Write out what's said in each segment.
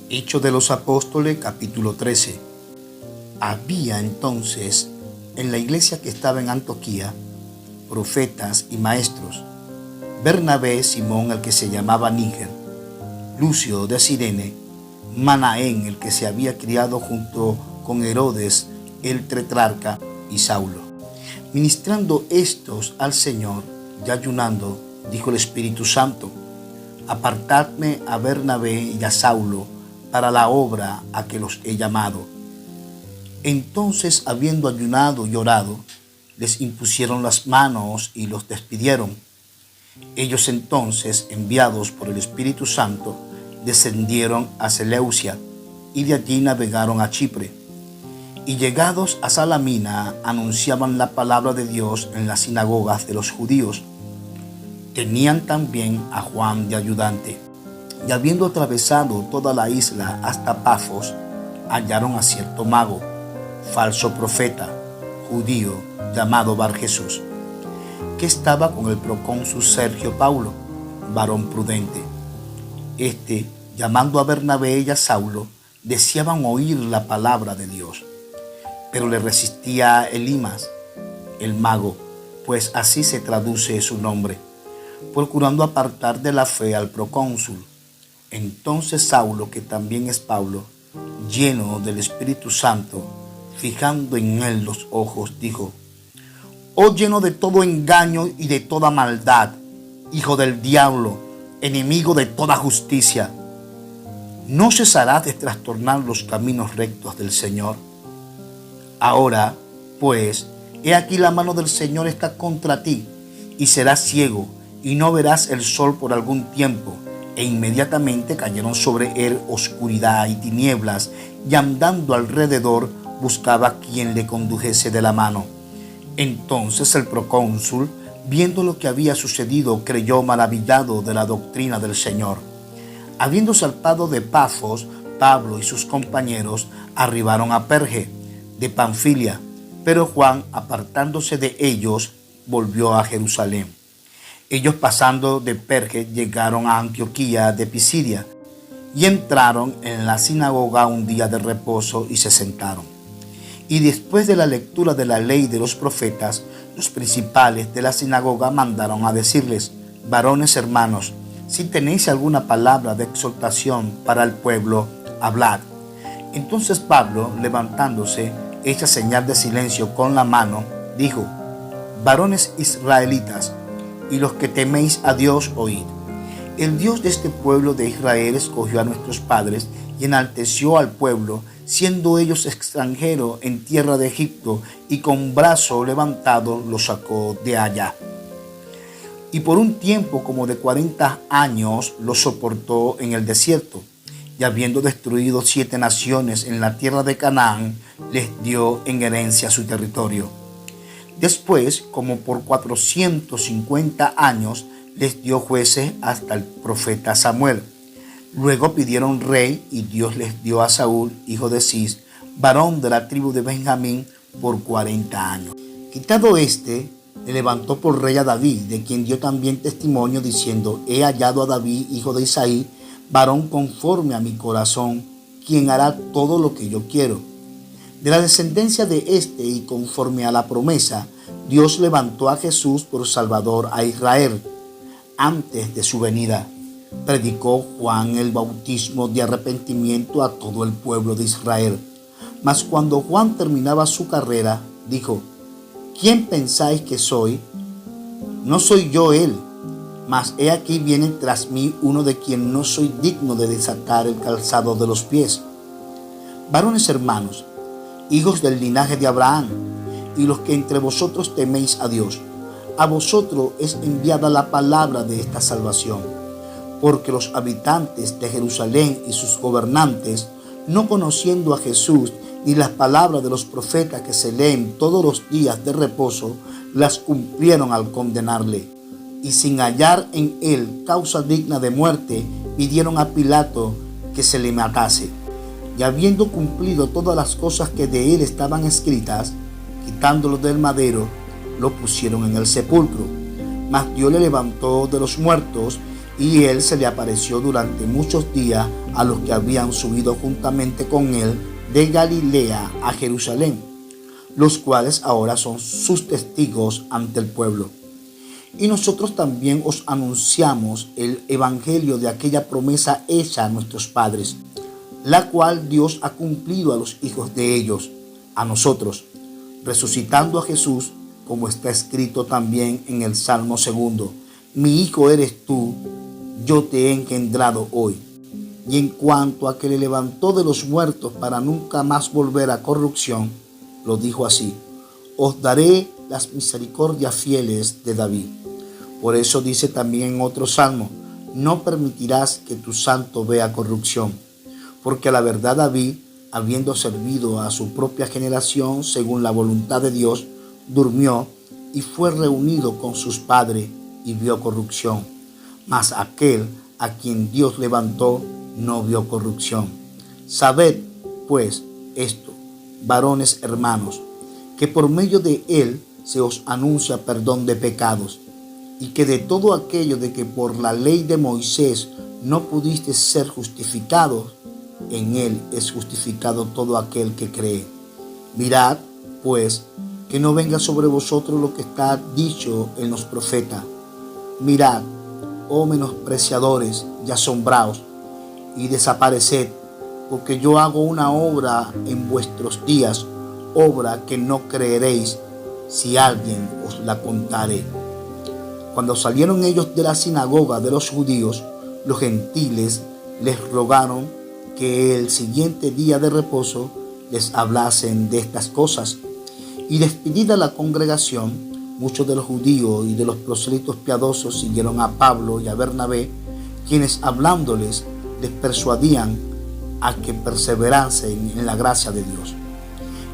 Hechos de los Apóstoles, capítulo 13. Había entonces en la iglesia que estaba en Antioquía profetas y maestros: Bernabé, Simón el que se llamaba Níger, Lucio de Cirene, Manaén el que se había criado junto con Herodes el tetrarca, y Saulo. Ministrando estos al Señor y ayunando, dijo el Espíritu Santo: apartadme a Bernabé y a Saulo para la obra a que los he llamado. Entonces, habiendo ayunado y orado, les impusieron las manos y los despidieron. Ellos entonces, enviados por el Espíritu Santo, descendieron a Seleucia y de allí navegaron a Chipre. Y llegados a Salamina, anunciaban la palabra de Dios en las sinagogas de los judíos. Tenían también a Juan de ayudante. Y habiendo atravesado toda la isla hasta Pafos, hallaron a cierto mago, falso profeta, judío, llamado Barjesús, que estaba con el procónsul Sergio Paulo, varón prudente. Este, llamando a Bernabé y a Saulo, deseaban oír la palabra de Dios. Pero le resistía Elimas, el mago, pues así se traduce su nombre, procurando apartar de la fe al procónsul. Entonces Saulo, que también es Pablo, lleno del Espíritu Santo, fijando en él los ojos, dijo: oh lleno de todo engaño y de toda maldad, hijo del diablo, enemigo de toda justicia, ¿no cesarás de trastornar los caminos rectos del Señor? Ahora, pues, he aquí la mano del Señor está contra ti, y serás ciego, y no verás el sol por algún tiempo. E inmediatamente cayeron sobre él oscuridad y tinieblas, y andando alrededor buscaba quien le condujese de la mano. Entonces el procónsul, viendo lo que había sucedido, creyó maravillado de la doctrina del Señor. Habiendo saltado de Pafos, Pablo y sus compañeros arribaron a Perge de Panfilia, pero Juan, apartándose de ellos, volvió a Jerusalén. Ellos, pasando de Perge, llegaron a Antioquía de Pisidia y entraron en la sinagoga un día de reposo y se sentaron. Y después de la lectura de la ley de los profetas, los principales de la sinagoga mandaron a decirles: varones hermanos, si tenéis alguna palabra de exhortación para el pueblo, hablad. Entonces Pablo, levantándose, hecha señal de silencio con la mano, dijo: varones israelitas, y los que teméis a Dios, oíd. El Dios de este pueblo de Israel escogió a nuestros padres y enalteció al pueblo, siendo ellos extranjeros en tierra de Egipto, y con brazo levantado los sacó de allá. Y por un tiempo como de 40 años los soportó en el desierto. Y habiendo destruido 7 naciones en la tierra de Canaán, les dio en herencia su territorio. Después, como por 450 años, les dio jueces hasta el profeta Samuel. Luego pidieron rey, y Dios les dio a Saúl, hijo de Cis, varón de la tribu de Benjamín, por 40 años. Quitado le levantó por rey a David, de quien dio también testimonio, diciendo: he hallado a David, hijo de Isaí, varón conforme a mi corazón, quien hará todo lo que yo quiero. De la descendencia de y conforme a la promesa, Dios levantó a Jesús por Salvador a Israel. Antes de su venida, predicó Juan el bautismo de arrepentimiento a todo el pueblo de Israel. Mas cuando Juan terminaba su carrera, dijo: ¿quién pensáis que soy? No soy yo él, mas he aquí viene tras mí uno de quien no soy digno de desatar el calzado de los pies. Varones hermanos, hijos del linaje de Abraham, y los que entre vosotros teméis a Dios, a vosotros es enviada la palabra de esta salvación, porque los habitantes de Jerusalén y sus gobernantes, no conociendo a Jesús ni las palabras de los profetas que se leen todos los días de reposo, las cumplieron al condenarle, y sin hallar en él causa digna de muerte, pidieron a Pilato que se le matase. Y habiendo cumplido todas las cosas que de él estaban escritas, quitándolo del madero, lo pusieron en el sepulcro. Mas Dios le levantó de los muertos, Y él se le apareció durante muchos días a los que habían subido juntamente con él de Galilea a Jerusalén, los cuales ahora son sus testigos ante el pueblo. Y nosotros también os anunciamos el evangelio de aquella promesa hecha a nuestros padres, la cual Dios ha cumplido a los hijos de ellos, a nosotros, resucitando a Jesús, como está escrito también en el Salmo 2: mi hijo eres tú, yo te he engendrado hoy. Y en cuanto a que le levantó de los muertos para nunca más volver a corrupción, lo dijo así: os daré las misericordias fieles de David. Por eso dice también en otro salmo: no permitirás que tu santo vea corrupción. Porque a la verdad David, habiendo servido a su propia generación según la voluntad de Dios, durmió y fue reunido con sus padres y vio corrupción. Mas aquel a quien Dios levantó no vio corrupción. Sabed, pues, esto, varones hermanos, que por medio de él se os anuncia perdón de pecados, y que de todo aquello de que por la ley de Moisés no pudiste ser justificados, en él es justificado todo aquel que cree. Mirad, pues, que no venga sobre vosotros lo que está dicho en los profetas. Mirad, oh menospreciadores, y asombraos, y desapareced, porque yo hago una obra en vuestros días, obra que no creeréis si alguien os la contare. Cuando salieron ellos de la sinagoga de los judíos, los gentiles les rogaron que el siguiente día de reposo les hablasen de estas cosas. Y despedida la congregación, muchos de los judíos y de los prosélitos piadosos siguieron a Pablo y a Bernabé, quienes hablándoles les persuadían a que perseverasen en la gracia de Dios.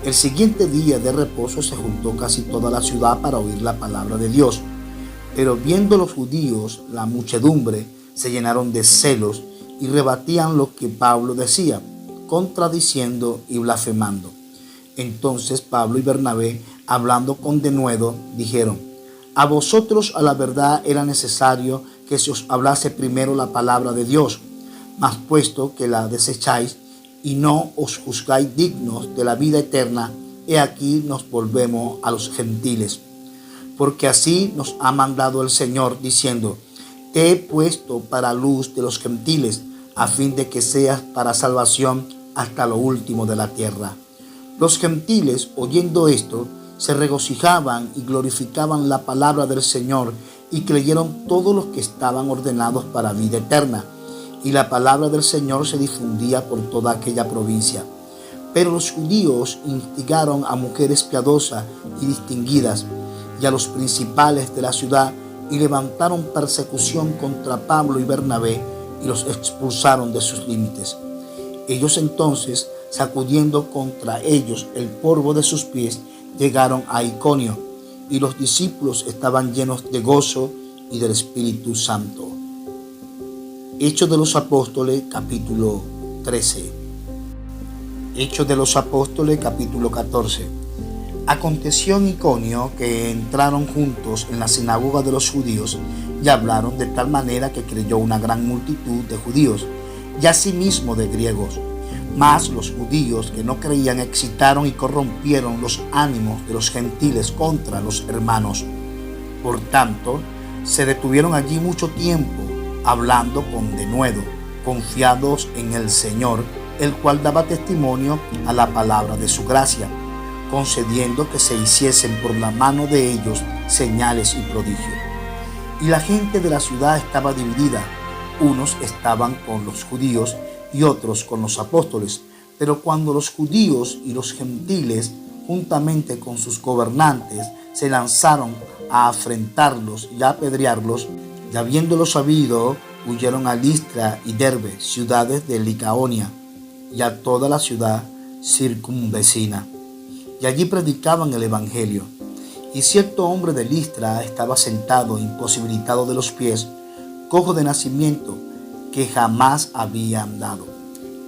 El siguiente día de reposo se juntó casi toda la ciudad para oír la palabra de Dios. Pero viendo los judíos la muchedumbre, se llenaron de celos y rebatían lo que Pablo decía, contradiciendo y blasfemando. Entonces Pablo y Bernabé, hablando con denuedo, dijeron: a vosotros a la verdad era necesario que se os hablase primero la palabra de Dios, mas puesto que la desecháis y no os juzgáis dignos de la vida eterna, he aquí nos volvemos a los gentiles. Porque así nos ha mandado el Señor, diciendo: te he puesto para luz de los gentiles, a fin de que seas para salvación hasta lo último de la tierra. Los gentiles, oyendo esto, se regocijaban y glorificaban la palabra del Señor, y creyeron todos los que estaban ordenados para vida eterna. Y la palabra del Señor se difundía por toda aquella provincia. Pero los judíos instigaron a mujeres piadosas y distinguidas, y a los principales de la ciudad, y levantaron persecución contra Pablo y Bernabé, y los expulsaron de sus límites. Ellos entonces, sacudiendo contra ellos el polvo de sus pies, llegaron a Iconio, y los discípulos estaban llenos de gozo y del Espíritu Santo. Hechos de los Apóstoles, capítulo 13. Hechos de los Apóstoles, capítulo 14. Aconteció en Iconio que entraron juntos en la sinagoga de los judíos y hablaron de tal manera que creyó una gran multitud de judíos y asimismo de griegos. Mas los judíos que no creían excitaron y corrompieron los ánimos de los gentiles contra los hermanos. Por tanto, se detuvieron allí mucho tiempo, hablando con denuedo, confiados en el Señor, el cual daba testimonio a la palabra de su gracia, concediendo que se hiciesen por la mano de ellos señales y prodigios. Y la gente de la ciudad estaba dividida, unos estaban con los judíos y otros con los apóstoles. Pero cuando los judíos y los gentiles, juntamente con sus gobernantes, se lanzaron a afrentarlos y a apedrearlos, y habiéndolo sabido, huyeron a Listra y Derbe, ciudades de Licaonia, y a toda la ciudad circunvecina. Y allí predicaban el evangelio. Y cierto hombre de Listra estaba sentado, imposibilitado de los pies, cojo de nacimiento, que jamás había andado.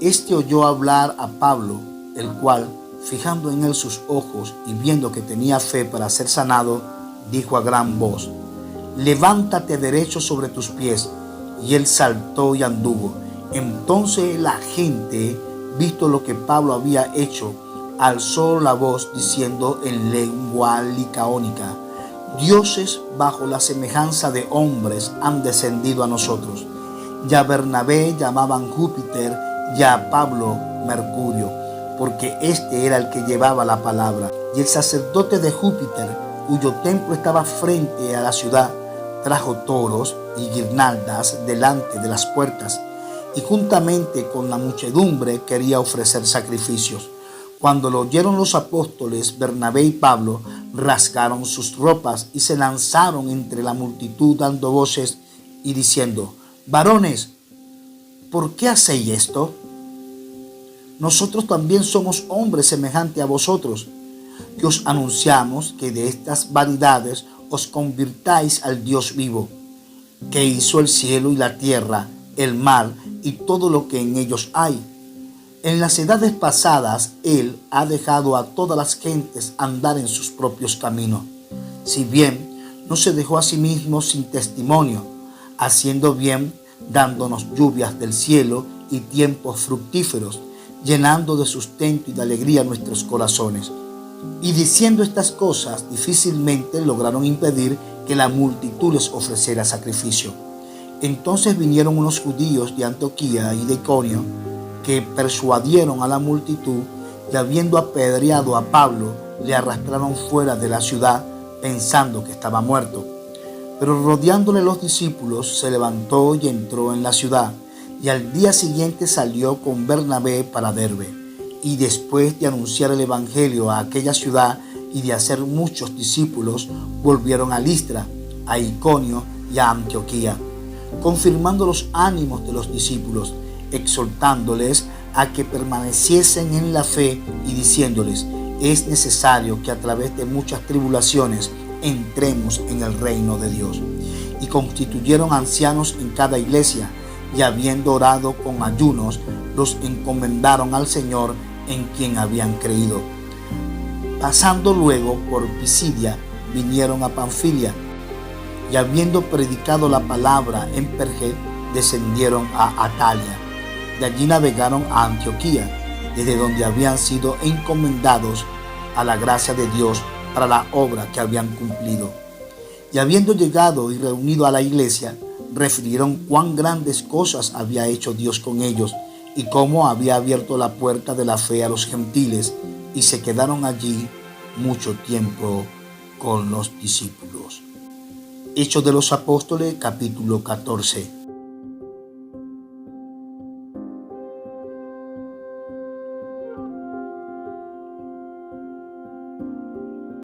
Este oyó hablar a Pablo, el cual, fijando en él sus ojos y viendo que tenía fe para ser sanado, dijo a gran voz: levántate derecho sobre tus pies. y él saltó y anduvo. Entonces la gente, visto lo que Pablo había hecho, alzó la voz diciendo en lengua licaónica: dioses bajo la semejanza de hombres han descendido a nosotros. Y a Bernabé llamaban Júpiter y a Pablo Mercurio, porque este era el que llevaba la palabra. Y el sacerdote de Júpiter, cuyo templo estaba frente a la ciudad, trajo toros y guirnaldas delante de las puertas, y juntamente con la muchedumbre quería ofrecer sacrificios. Cuando lo oyeron los apóstoles, Bernabé y Pablo rasgaron sus ropas y se lanzaron entre la multitud dando voces y diciendo: varones, ¿por qué hacéis esto? Nosotros también somos hombres semejantes a vosotros, que os anunciamos que de estas vanidades os convirtáis al Dios vivo, que hizo el cielo y la tierra, el mar y todo lo que en ellos hay. En las edades pasadas Él ha dejado a todas las gentes andar en sus propios caminos, si bien no se dejó a sí mismo sin testimonio, haciendo bien, dándonos lluvias del cielo y tiempos fructíferos, llenando de sustento y de alegría nuestros corazones. Y diciendo estas cosas, difícilmente lograron impedir que la multitud les ofreciera sacrificio. Entonces vinieron unos judíos de Antioquía y de Iconio, que persuadieron a la multitud, y habiendo apedreado a Pablo, le arrastraron fuera de la ciudad, pensando que estaba muerto. Pero rodeándole los discípulos, se levantó y entró en la ciudad, y al día siguiente salió con Bernabé para Derbe. Y después de anunciar el evangelio a aquella ciudad y de hacer muchos discípulos, volvieron a Listra, a Iconio y a Antioquía, confirmando los ánimos de los discípulos, exhortándoles a que permaneciesen en la fe y diciéndoles: es necesario que a través de muchas tribulaciones entremos en el reino de Dios. Y constituyeron ancianos en cada iglesia, y habiendo orado con ayunos, los encomendaron al Señor en quien habían creído. Pasando luego por Pisidia, vinieron a Panfilia, y habiendo predicado la palabra en Perge, descendieron a Atalia. De allí navegaron a Antioquía, desde donde habían sido encomendados a la gracia de Dios para la obra que habían cumplido. Y habiendo llegado y reunido a la iglesia, refirieron cuán grandes cosas había hecho Dios con ellos y cómo había abierto la puerta de la fe a los gentiles, y se quedaron allí mucho tiempo con los discípulos. Hechos de los Apóstoles, capítulo 14.